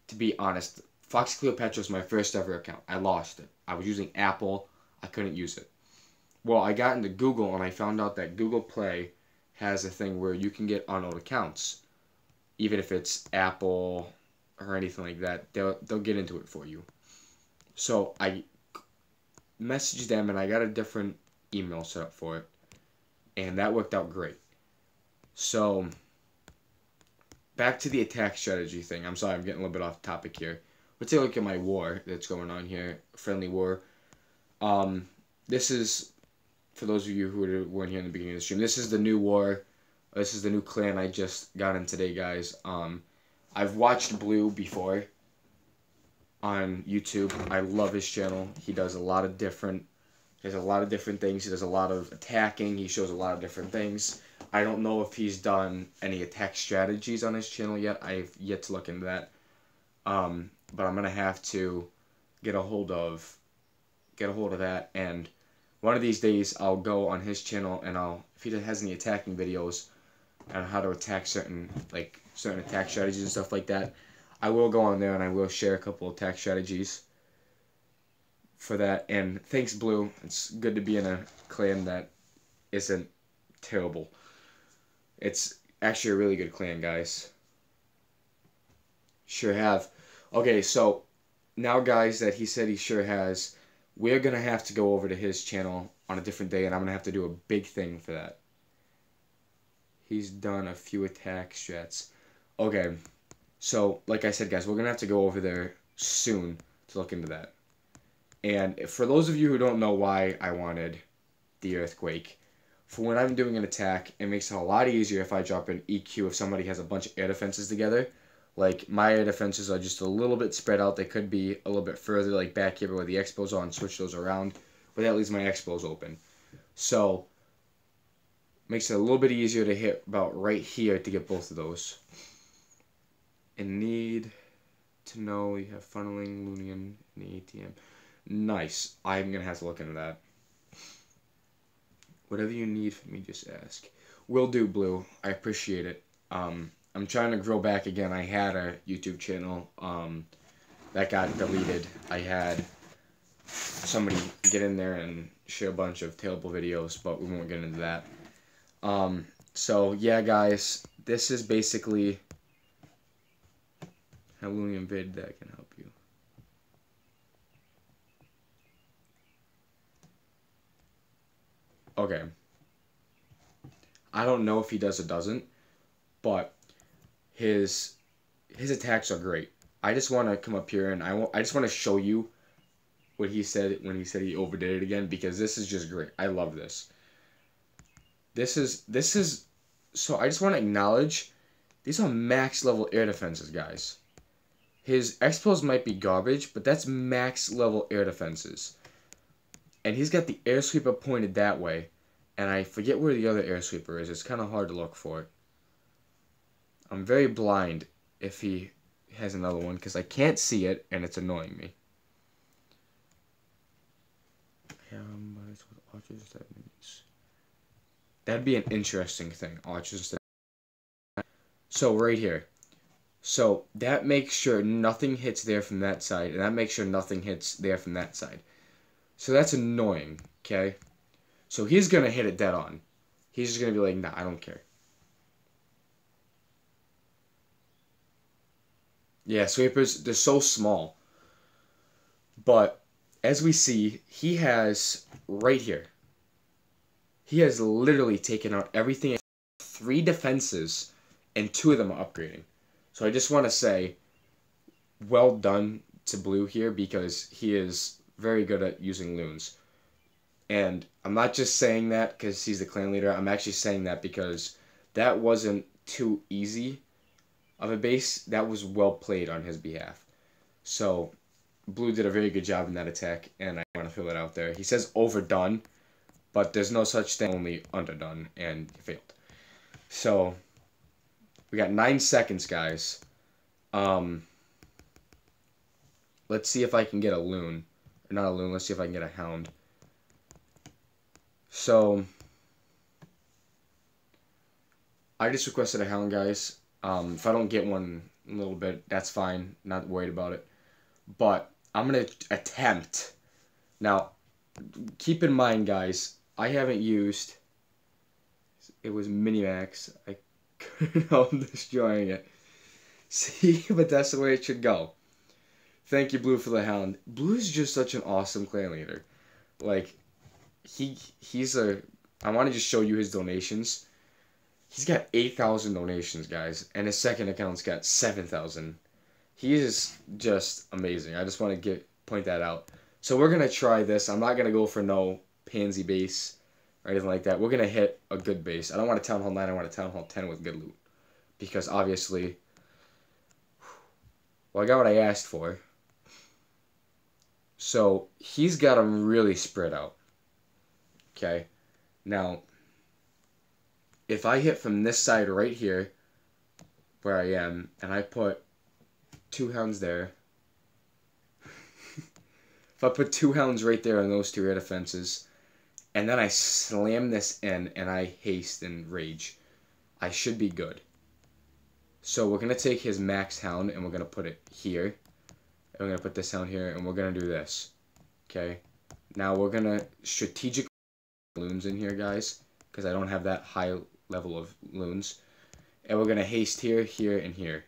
to be honest, Fox Cleopatra was my first ever account. I lost it. I was using Apple. I couldn't use it. Well, I got into Google, and I found out that Google Play has a thing where you can get on old accounts. Even if it's Apple or anything like that, they'll get into it for you. So I messaged them, and I got a different email set up for it. And that worked out great. So, back to the attack strategy thing. I'm sorry, I'm getting a little bit off topic here. Let's take a look at my war that's going on here. Friendly war. This is, for those of you who weren't here in the beginning of the stream, this is the new war. This is the new clan I just got in today, guys. I've watched Blue before on YouTube. I love his channel. He does a lot of different things. He does a lot of attacking. He shows a lot of different things. I don't know if he's done any attack strategies on his channel yet. I've yet to look into that. But I'm gonna have to get a hold of that, and one of these days I'll go on his channel, and if he has any attacking videos on how to attack certain attack strategies and stuff like that, I will go on there and I will share a couple attack strategies for that. And thanks, Blue. It's good to be in a clan that isn't terrible. It's actually a really good clan, guys. Sure have. Okay, so now, guys, that he said he sure has, we're going to have to go over to his channel on a different day, and I'm going to have to do a big thing for that. He's done a few attack strats. Okay, so like I said, guys, we're going to have to go over there soon to look into that. And for those of you who don't know why I wanted the Earthquake, for when I'm doing an attack, it makes it a lot easier if I drop an EQ if somebody has a bunch of air defenses together. Like, my air defenses are just a little bit spread out. They could be a little bit further, like back here where the Expos are, and switch those around. But that leaves my Expos open. So, makes it a little bit easier to hit about right here to get both of those. And need to know you have funneling, Loonian, and the ATM. Nice. I'm going to have to look into that. Whatever you need from me, just ask. Will do, Blue. I appreciate it. I'm trying to grow back again. I had a YouTube channel that got deleted. I had somebody get in there and share a bunch of terrible videos, but we won't get into that. So, yeah, guys, this is basically how Loonian vid that can help you. Okay. I don't know if he does or doesn't, but his attacks are great. I just want to come up here and I just want to show you what he said when he said he overdid it again, because this is just great. I love this. This is so I just want to acknowledge these are max level air defenses, guys. His expos might be garbage, but that's max level air defenses. And he's got the air sweeper pointed that way. And I forget where the other air sweeper is. It's kind of hard to look for it. I'm very blind if he has another one, because I can't see it, and it's annoying me. That'd be an interesting thing. Archers. So, right here. So, that makes sure nothing hits there from that side, and that makes sure nothing hits there from that side. So, that's annoying, okay? So, he's going to hit it dead on. He's just going to be like, nah, I don't care. Yeah, sweepers, they're so small. But, as we see, he has, right here, he has literally taken out everything. 3 defenses, and 2 of them are upgrading. So I just want to say, well done to Blue here, because he is very good at using loons. And I'm not just saying that because he's the clan leader. I'm actually saying that because that wasn't too easy of a base. That was well played on his behalf. So Blue did a very good job in that attack, and I want to throw that out there. He says overdone, but there's no such thing, only underdone, and he failed. So we got 9 seconds, guys. Let's see if I can get a loon. Or not a loon, let's see if I can get a hound. So, I just requested a hound, guys. If I don't get one in a little bit, that's fine. Not worried about it. But, I'm going to attempt. Now, keep in mind, guys, I haven't used... It was Minimax. I couldn't help destroying it. See, but that's the way it should go. Thank you, Blue, for the hound. Blue is just such an awesome clan leader. Like, he's a... I want to just show you his donations. He's got 8,000 donations, guys. And his second account's got 7,000. He is just amazing. I just want to point that out. So we're going to try this. I'm not going to go for no pansy base or anything like that. We're going to hit a good base. I don't want a Town Hall 9. I want a Town Hall 10 with good loot. Because obviously... Well, I got what I asked for. So, he's got them really spread out. Okay? Now, if I hit from this side right here, where I am, and I put 2 hounds there. If I put 2 hounds right there on those 2 air defenses, and then I slam this in, and I haste and rage, I should be good. So we're going to take his max hound, and we're going to put it here. And we're going to put this hound here, and we're going to do this. Okay? Now we're going to strategically loons in here, guys, because I don't have that high level of loons. And we're going to haste here, here, and here.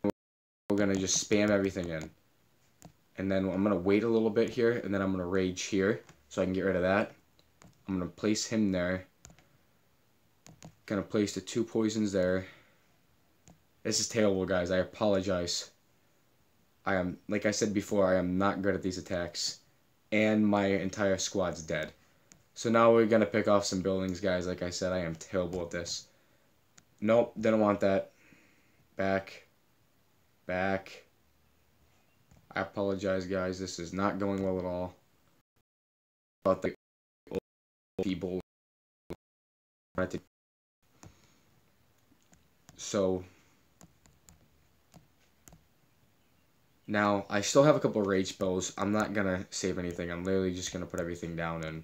We're going to just spam everything in. And then I'm going to wait a little bit here, and then I'm going to rage here so I can get rid of that. I'm going to place him there. Going to place the 2 poisons there. This is terrible, guys. I apologize. I am, like I said before, I am not good at these attacks. And my entire squad's dead. So now we're going to pick off some buildings, guys. Like I said, I am terrible at this. Nope, didn't want that. Back. Back. I apologize, guys. This is not going well at all. About the old people. So now I still have a couple of rage spells. I'm not gonna save anything. I'm literally just gonna put everything down, and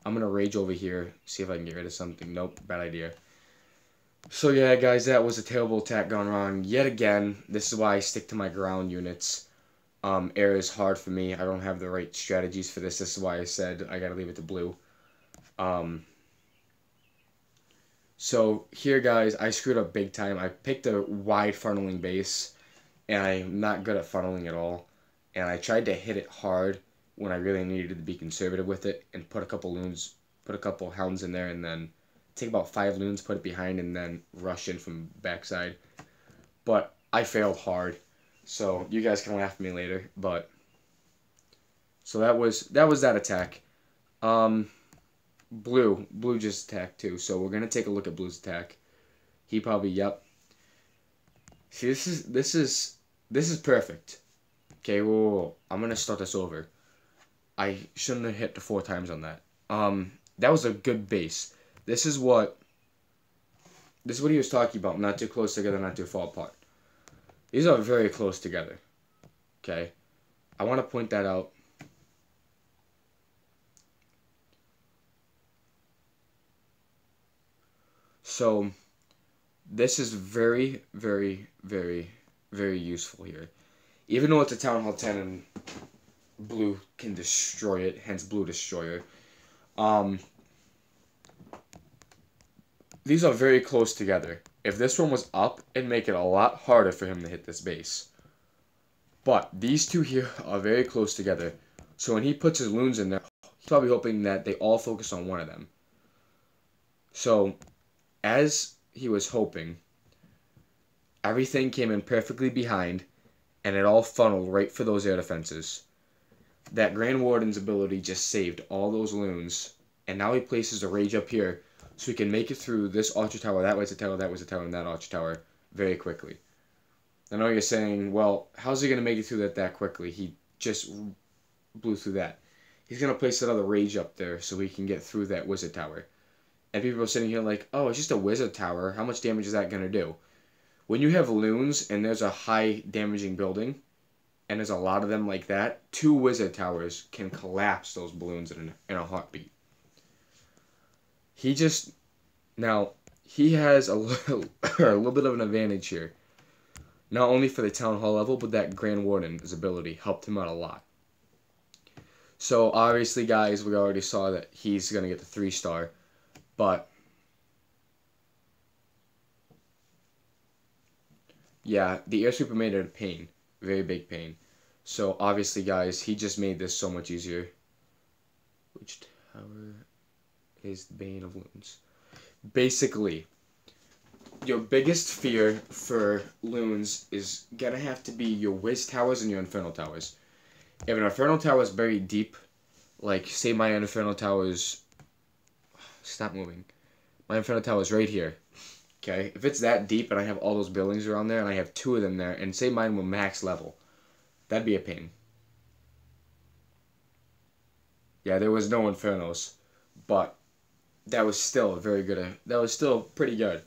I'm gonna rage over here, see if I can get rid of something. Nope, bad idea. So yeah, guys, that was a terrible attack gone wrong yet again. This is why I stick to my ground units. Air is hard for me. I don't have the right strategies for this. This is why I said I gotta leave it to blue. So here, guys, I screwed up big time. I picked a wide funneling base, and I'm not good at funneling at all. And I tried to hit it hard when I really needed to be conservative with it, and put a couple loons, put a couple hounds in there, and then take about 5 loons, put it behind, and then rush in from backside. But I failed hard, so you guys can laugh at me later. But so that was that attack. Blue just attacked too, so we're gonna take a look at Blue's attack. He probably, yep. See, this is perfect. Okay, whoa. I'm gonna start this over. I shouldn't have hit the 4 times on that. That was a good base. This is what he was talking about. Not too close together, not too far apart. These are very close together. Okay, I want to point that out. So this is very, very, very, very useful here. Even though it's a Town Hall 10 and Blue can destroy it, hence Blue Destroyer. These are very close together. If this one was up, it'd make it a lot harder for him to hit this base. But these two here are very close together. So when he puts his loons in there, he's probably hoping that they all focus on one of them. So as he was hoping, everything came in perfectly behind, and it all funneled right for those air defenses. That Grand Warden's ability just saved all those loons, and now he places a rage up here, so he can make it through this archer tower, that was a tower, that was a tower, and that archer tower very quickly. I know you're saying, well, how's he going to make it through that quickly? He just blew through that. He's going to place another rage up there so he can get through that wizard tower. And people are sitting here like, oh, it's just a wizard tower. How much damage is that going to do? When you have loons and there's a high damaging building, and there's a lot of them like that, 2 wizard towers can collapse those balloons in a heartbeat. He just, now, he has a little bit of an advantage here. Not only for the Town Hall level, but that Grand Warden's ability helped him out a lot. So, obviously, guys, we already saw that he's going to get the 3-star. But, yeah, the air sweeper made it a pain. Very big pain. So, obviously, guys, he just made this so much easier. Which tower is the bane of loons? Basically, your biggest fear for loons is gonna have to be your whiz towers and your infernal towers. If an infernal tower is buried deep, like say my infernal tower is, stop moving, my infernal tower is right here. Okay, if it's that deep and I have all those buildings around there and I have 2 of them there, and say mine were max level, that'd be a pain. Yeah, there was no infernos, but that was still very good. That was still pretty good.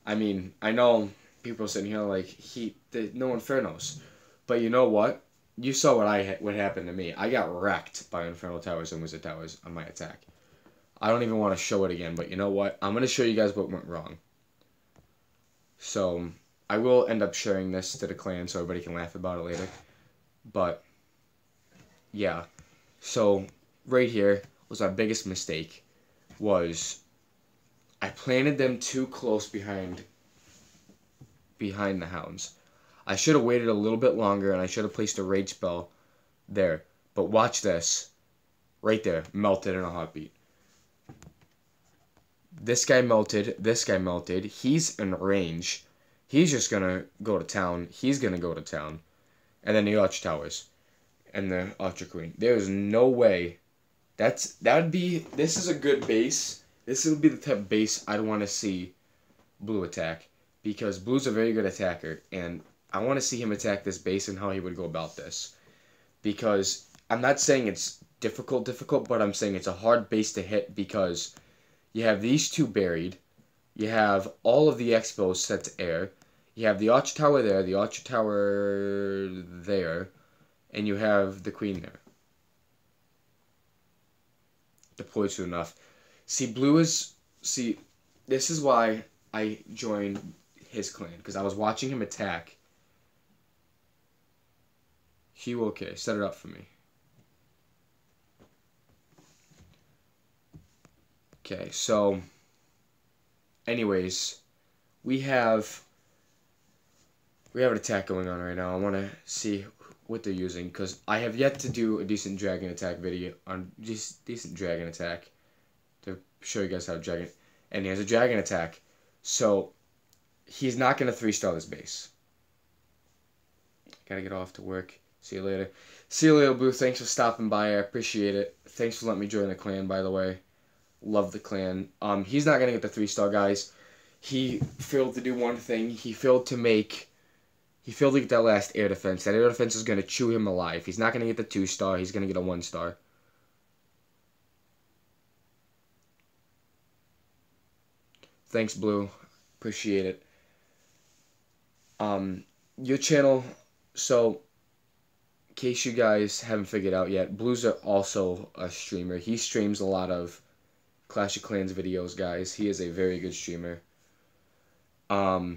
I mean, I know people sitting here like, no infernos. But you know what? You saw what happened to me. I got wrecked by infernal towers and wizard towers on my attack. I don't even want to show it again, but you know what? I'm going to show you guys what went wrong. So, I will end up sharing this to the clan so everybody can laugh about it later. But, yeah. So, right here was our biggest mistake. Was I planted them too close behind the hounds. I should have waited a little bit longer, and I should have placed a rage spell there. But watch this. Right there. Melted in a heartbeat. This guy melted. This guy melted. He's in range. He's just going to go to town. He's going to go to town. And then the Arch Towers. And the Archer Queen. There's no way. This is a good base. This would be the type of base I'd want to see Blue attack. Because Blue's a very good attacker. And I want to see him attack this base and how he would go about this. Because I'm not saying it's difficult, but I'm saying it's a hard base to hit because you have these two buried. You have all of the expos set to air. You have the Archer Tower there, the Archer Tower there, and you have the Queen there. Deployed soon enough. See, this is why I joined his clan, because I was watching him attack. Hugh, okay, set it up for me. Okay, so, anyways, we have an attack going on right now. I want to see what they're using, because I have yet to do a decent dragon attack video on decent dragon attack to show you guys how dragon, and he has a dragon attack, so he's not going to 3-star this base. Gotta get off to work. See you later. See you later, Blue. Thanks for stopping by. I appreciate it. Thanks for letting me join the clan, by the way. Love the clan. He's not going to get the 3-star, guys. He failed to do one thing. He failed to get that last air defense. That air defense is going to chew him alive. He's not going to get the 2-star. He's going to get a 1-star. Thanks, Blue. Appreciate it. Your channel, so in case you guys haven't figured out yet, Blue's also a streamer. He streams a lot of Clash of Clans videos, guys. He is a very good streamer. Now,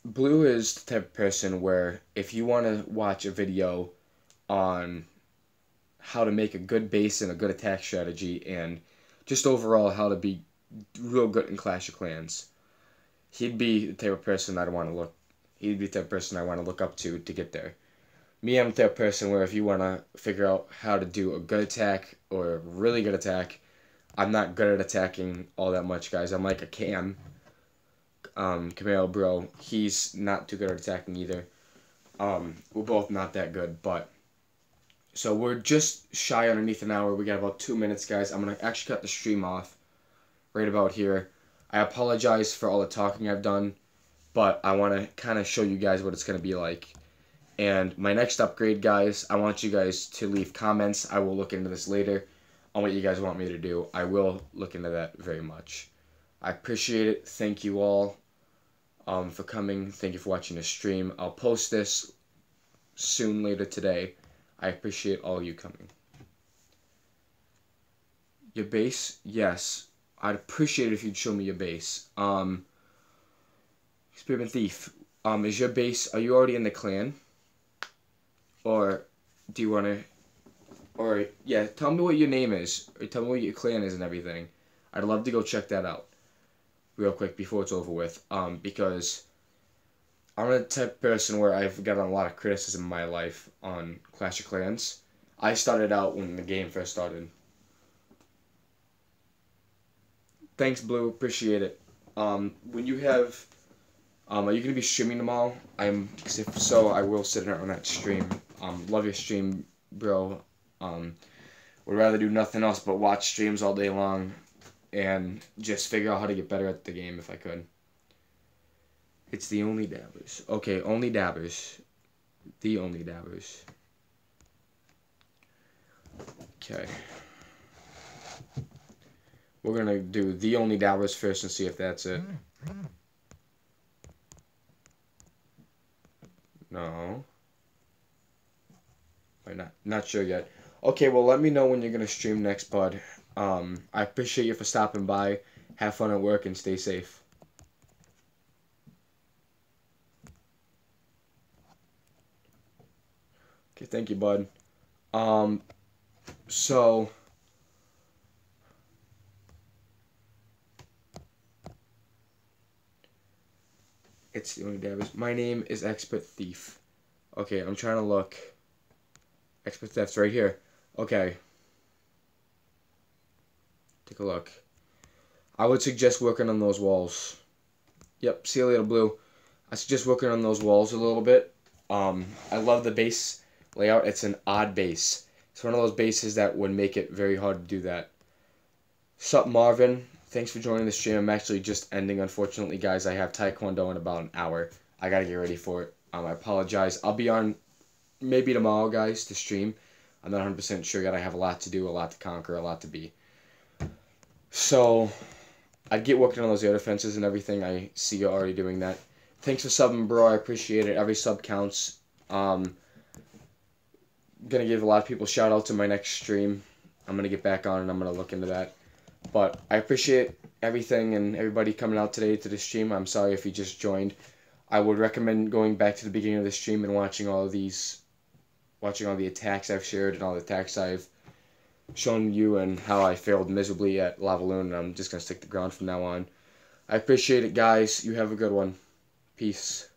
Blue is the type of person where if you want to watch a video on how to make a good base and a good attack strategy and just overall how to be real good in Clash of Clans, he'd be the type of person I want to look up to get there. Me, I'm the type of person where if you want to figure out how to do a good attack or a really good attack, I'm not good at attacking all that much, guys. I'm like a Camaro bro. He's not too good at attacking either. We're both not that good, but so we're just shy underneath an hour. We got about 2 minutes, guys. I'm gonna actually cut the stream off right about here. I apologize for all the talking I've done, but I want to kind of show you guys what it's going to be like. And my next upgrade, guys, I want you guys to leave comments. I will look into this later on what you guys want me to do. I will look into that very much. I appreciate it. Thank you all for coming. Thank you for watching the stream. I'll post this soon later today. I appreciate all you coming. Your base? Yes. I'd appreciate it if you'd show me your base. Experiment Thief. Is your base, are you already in the clan? Or do you want to, or, yeah, tell me what your name is. Or tell me what your clan is and everything. I'd love to go check that out real quick before it's over with. Because I'm the type of person where I've gotten a lot of criticism in my life on Clash of Clans. I started out when the game first started. Thanks, Blue. Appreciate it. When you have, are you going to be streaming tomorrow? Because if so, I will sit on that stream. Love your stream, bro. Would rather do nothing else but watch streams all day long and just figure out how to get better at the game if I could. It's the Only Dabbers. Okay, Only Dabbers. The Only Dabbers. Okay. We're going to do The Only Dabbers first and see if that's it. No. I'm not sure yet. Okay, well, let me know when you're going to stream next, bud. I appreciate you for stopping by. Have fun at work and stay safe. Okay, thank you, bud. So It's stealing damage. My name is Expert Thief. Okay, I'm trying to look. Expert Theft's right here. Okay. Take a look. I would suggest working on those walls. Yep, see you later, Blue. I suggest working on those walls a little bit. I love the base layout. It's an odd base. It's one of those bases that would make it very hard to do that. Sup, Marvin? Thanks for joining the stream. I'm actually just ending, unfortunately, guys. I have Taekwondo in about an hour. I gotta get ready for it. I apologize. I'll be on maybe tomorrow, guys, to stream. I'm not 100% sure yet. I have a lot to do, a lot to conquer, a lot to be. So, I'd get working on those air defenses and everything. I see you're already doing that. Thanks for subbing, bro. I appreciate it. Every sub counts. Gonna give a lot of people shout out to my next stream. I'm gonna get back on and I'm gonna look into that. But I appreciate everything and everybody coming out today to the stream. I'm sorry if you just joined. I would recommend going back to the beginning of the stream and watching all of these, watching all the attacks I've shared and all the attacks I've shown you and how I failed miserably at Lava Loon, and I'm just gonna stick to ground from now on. I appreciate it, guys. You have a good one. Peace.